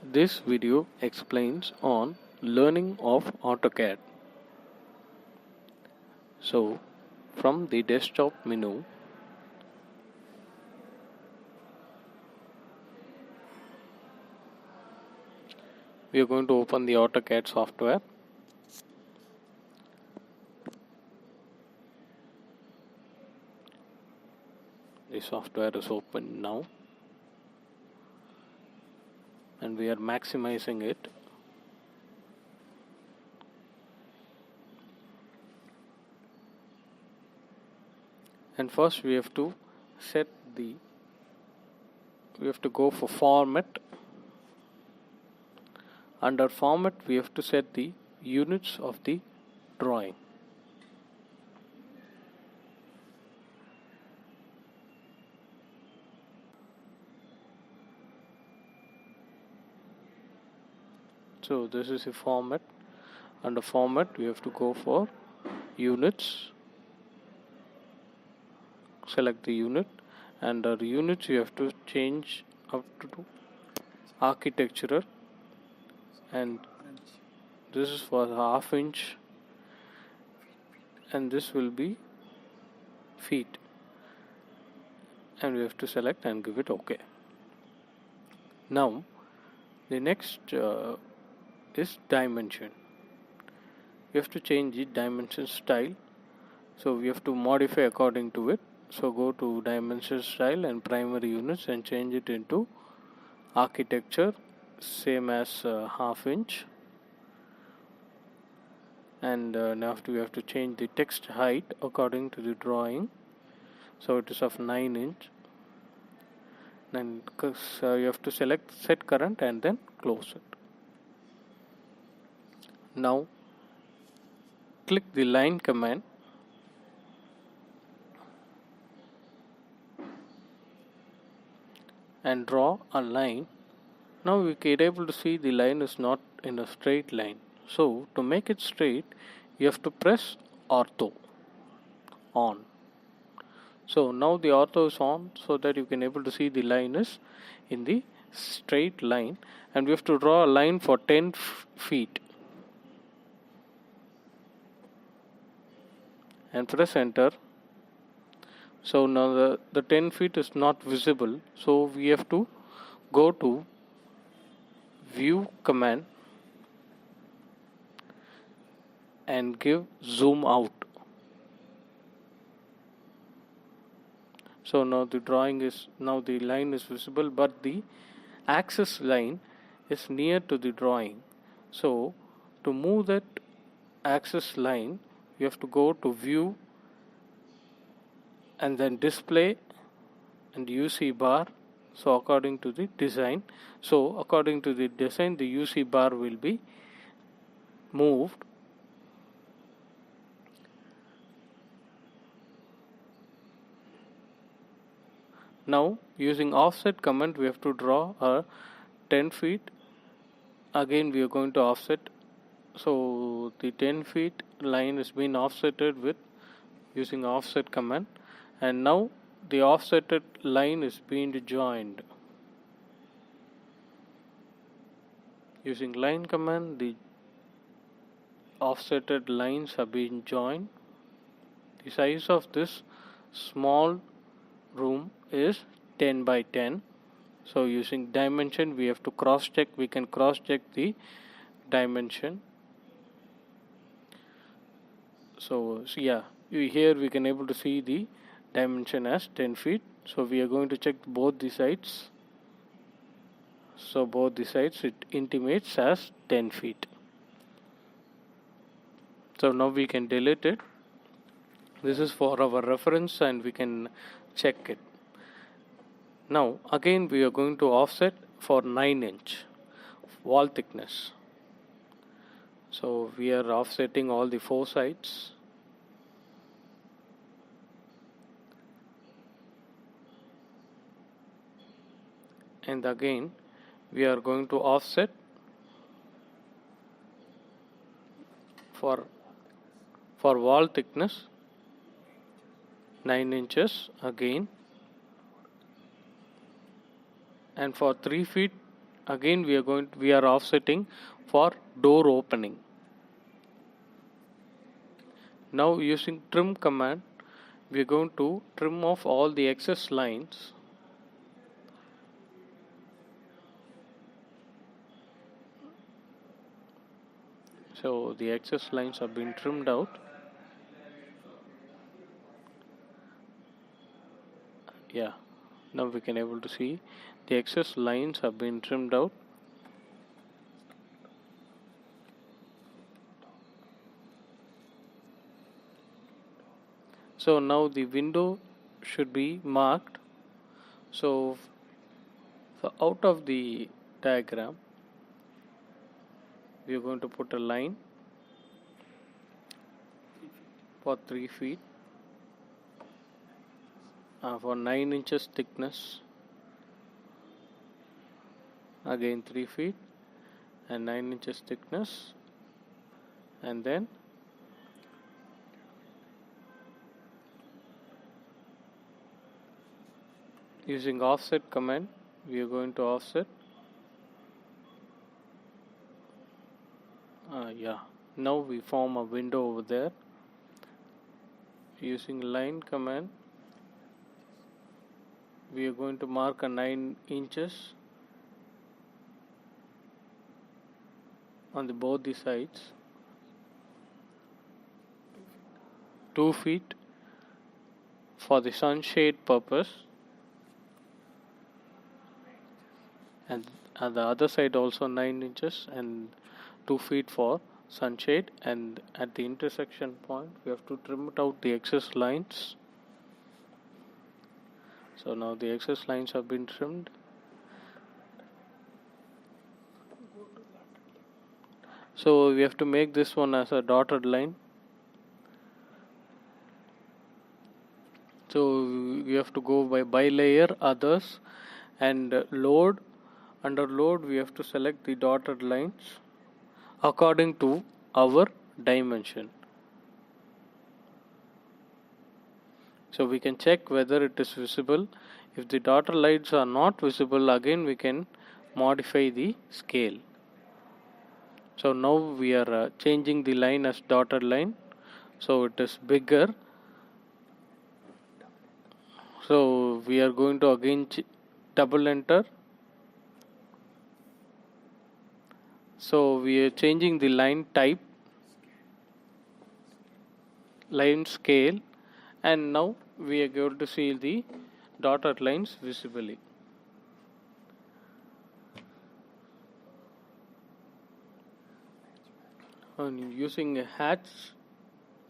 This video explains on learning of AutoCAD. So, from the desktop menu, we are going to open the AutoCAD software. The software is open now and we are maximizing it. And first we have to go for format. Under format we have to set the units of the drawing. So this is the format. Under format we have to go for units. Select the unit, and under units you have to change up to architecture, and this is for half inch, and this will be feet, and we have to select and give it OK. Now the next is dimension. We have to change the dimension style, so we have to modify according to it. So go to dimension style and primary units and change it into architecture, same as half inch. And now we have to change the text height according to the drawing, so it is of 9 inch. Then you have to select set current and then close it. Now click the line command and draw a line. Now we are able to see the line is not in a straight line. So to make it straight, you have to press ortho on. So now the ortho is on, so that you can able to see the line is in the straight line, and we have to draw a line for 10 feet and press enter. So now the 10 feet is not visible, so we have to go to view command and give zoom out. So now the line is visible, but the axis line is near to the drawing. So to move that axis line, you have to go to view and then display and UC bar. So according to the design, the UC bar will be moved. Now using offset command, we have to draw a 10 feet. Again we are going to offset. So the 10 feet line is being offsetted with using offset command, and now the offsetted line is being joined. Using line command, the offsetted lines are being joined. The size of this small room is 10 by 10. So using dimension, we have to cross check. We can cross check the dimension. So here we can able to see the dimension as 10 feet. So we are going to check both the sides. So both the sides it intimates as 10 feet. So now we can delete it. This is for our reference and we can check it. Now again we are going to offset for 9 inch wall thickness. So we are offsetting all the 4 sides. And again we are going to offset for wall thickness 9 inches again, and for 3 feet again we are offsetting for door opening. Now using trim command, we are going to trim off all the excess lines. So the excess lines have been trimmed out. Yeah, now we can able to see the excess lines have been trimmed out. So now the window should be marked. So out of the diagram, we are going to put a line for 3 feet for 9 inches thickness, again 3 feet and 9 inches thickness, and then using offset command, we are going to offset. Yeah, now we form a window over there. Using line command, we are going to mark a 9 inches on both the sides, 2 feet for the sunshade purpose, and on the other side also 9 inches and 2 feet for sunshade, and at the intersection point we have to trim it out the excess lines. So now the excess lines have been trimmed. So we have to make this one as a dotted line. So we have to go by layer, others, and load. Under load we have to select the dotted lines according to our dimension. So we can check whether it is visible. If the dotted lines are not visible, again we can modify the scale. So now we are changing the line as dotted line, so it is bigger. So we are going to again double enter. So we are changing the line type, line scale, and now we are going to see the dotted lines visibly. And using a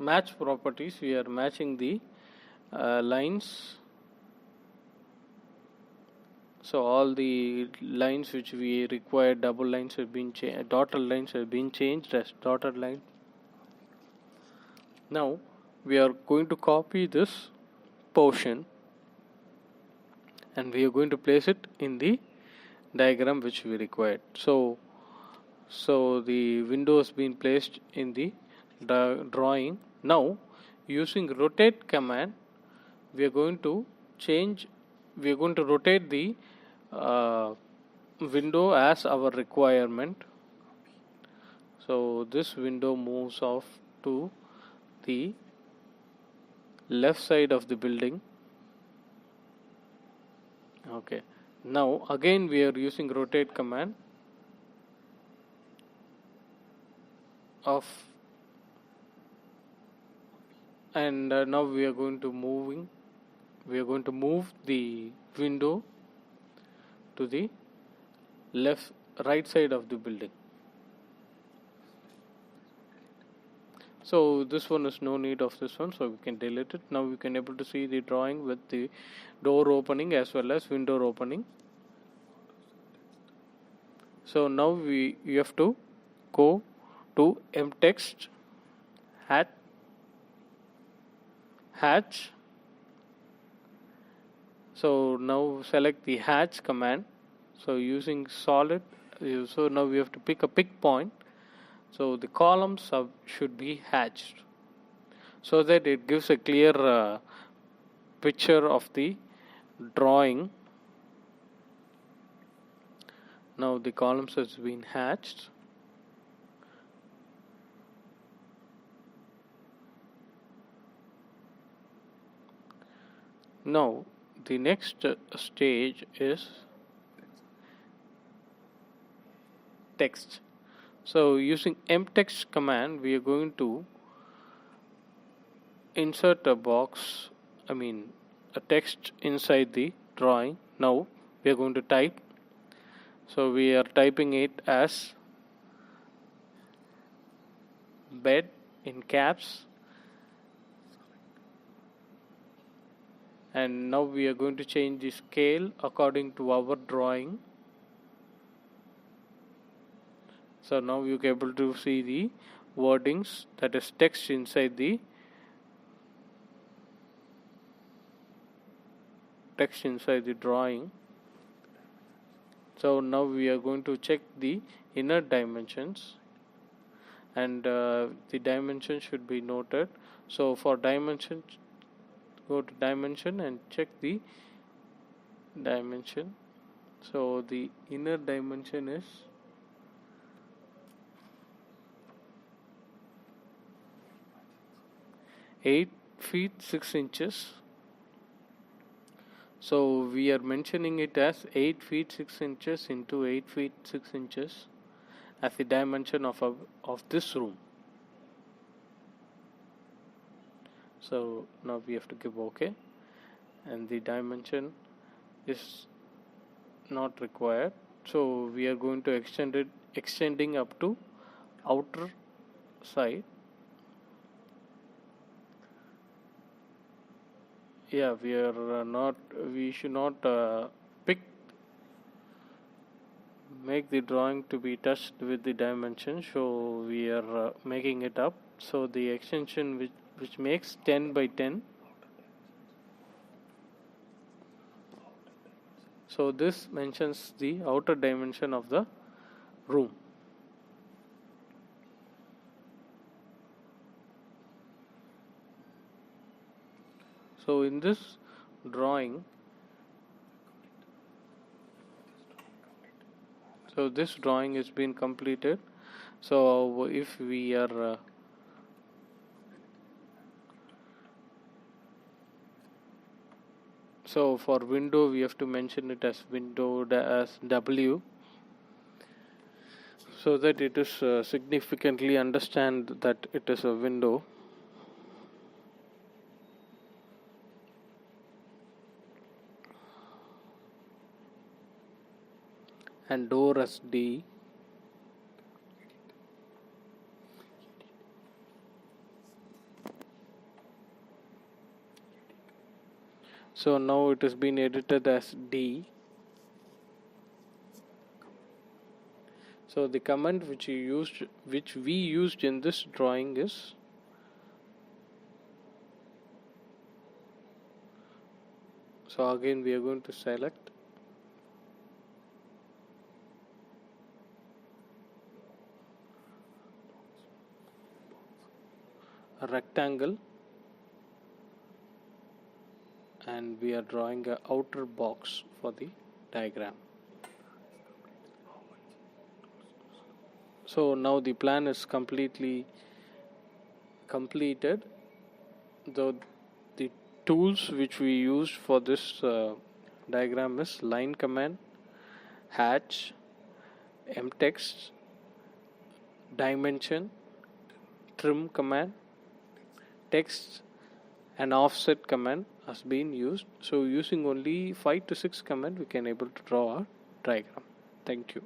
match properties, we are matching the lines. So all the lines which we require double lines have been changed, dotted lines have been changed as dotted line. Now we are going to copy this portion and we are going to place it in the diagram which we required. So the window has been placed in the drawing. Now using rotate command, we are going to rotate the window as our requirement. So this window moves off to the left side of the building. Okay, now again we are using rotate command of, and now we are going to move the window to the right side of the building. So this one is no need of this one, so we can delete it. Now we can able to see the drawing with the door opening as well as window opening. So now we have to go to mtext hatch. So now select the hatch command. So using solid, so now we have to pick a pick point. So the columns should be hatched so that it gives a clear picture of the drawing. Now the columns has been hatched. Now the next stage is text. So using mtext command, we are going to insert a box, a text inside the drawing. Now we are going to type. So we are typing it as bed in caps, and now we are going to change the scale according to our drawing. So now you are able to see the wordings, that is text inside the drawing. So now we are going to check the inner dimensions, and the dimension should be noted. So for dimensions, go to dimension and check the dimension. So the inner dimension is 8 feet 6 inches. So we are mentioning it as 8 feet 6 inches into 8 feet 6 inches as the dimension of this room. So now we have to give OK, and the dimension is not required. So we are going to extending up to outer side. Yeah, we should not make the drawing to be touched with the dimension, so we are making it up. So the extension which makes 10 by 10. So this mentions the outer dimension of the room. So in this drawing, so this drawing has been completed. So if we are so for window, we have to mention it as window as W, so that it is significantly understand that it is a window. And door as D. So now it has been edited as D. So the command which we used in this drawing is so again we are going to select a rectangle, and we are drawing an outer box for the diagram. So now the plan is completely completed. The tools which we used for this diagram is line command, hatch, mtext, dimension, trim command, text, and offset command has been used. So using only 5 to 6 command, we can able to draw a diagram. Thank you.